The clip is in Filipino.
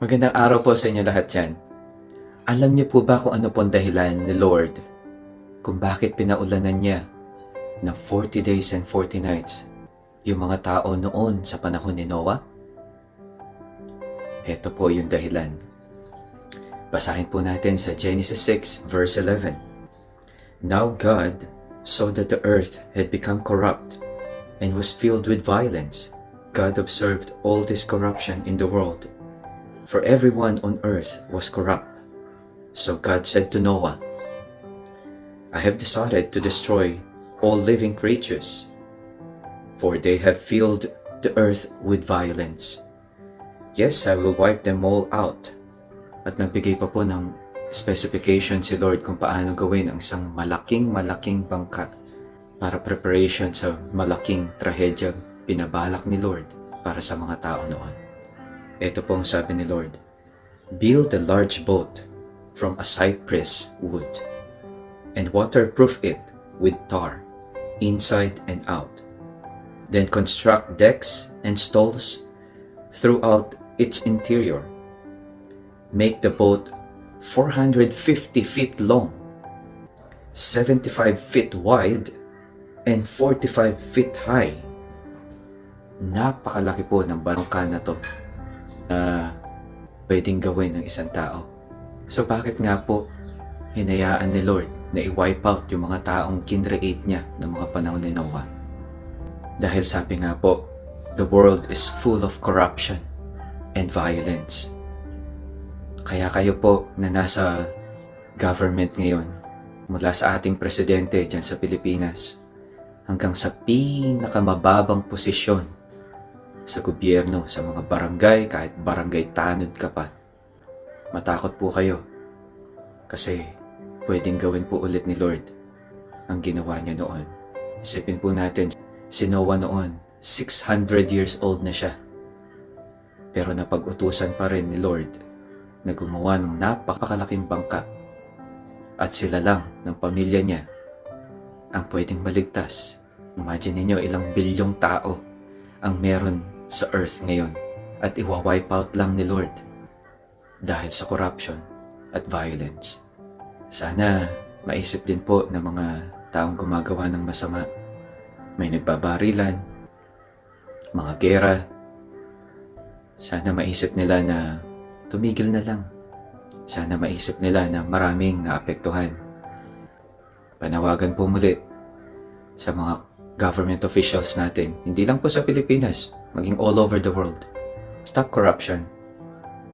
Magandang araw po sa inyo lahat dyan. Alam niyo po ba kung ano po ang dahilan ni Lord kung bakit pinaulanan niya ng 40 days and 40 nights yung mga tao noon sa panahon ni Noah? Ito po yung dahilan. Basahin po natin sa Genesis 6 verse 11. Now God saw that the earth had become corrupt and was filled with violence. God observed all this corruption in the world, for everyone on earth was corrupt. So God said to Noah, I have decided to destroy all living creatures, for they have filled the earth with violence. Yes, I will wipe them all out. At nagbigay pa po ng specification si Lord kung paano gawin ang isang malaking bangka para preparation sa malaking trahedyang pinabalak ni Lord para sa mga tao noon. Ito po ang sabi ni Lord, build a large boat from a cypress wood and waterproof it with tar, inside and out. Then construct decks and stalls throughout its interior. Make the boat 450 feet long, 75 feet wide, and 45 feet high. Napakalaki po ng bangka na to na pwedeng gawin ng isang tao. So bakit nga po hinayaan ni Lord na i-wipe out yung mga taong kinreate niya ng mga panahon ni Noah? Dahil sabi nga po, the world is full of corruption and violence. Kaya kayo po na nasa government ngayon, mula sa ating presidente dyan sa Pilipinas, hanggang sa pinakamababang posisyon sa gobyerno, sa mga barangay, kahit barangay tanod ka pa, matakot po kayo kasi pwedeng gawin po ulit ni Lord ang ginawa niya noon. Isipin po natin, si Noah noon, 600 years old na siya. Pero napag-utusan pa rin ni Lord na gumawa ng napakalaking bangka. At sila lang ng pamilya niya ang pwedeng maligtas. Imagine niyo ilang bilyong tao ang meron sa earth ngayon at iwa-wipe out lang ni Lord dahil sa corruption at violence. Sana maisip din po ng mga taong gumagawa ng masama. May nagbabarilan, mga gera. Sana maisip nila na tumigil na lang. Sana maisip nila na maraming naapektuhan. Panawagan po muli sa mga government officials natin, hindi lang po sa Pilipinas, maging all over the world. Stop corruption.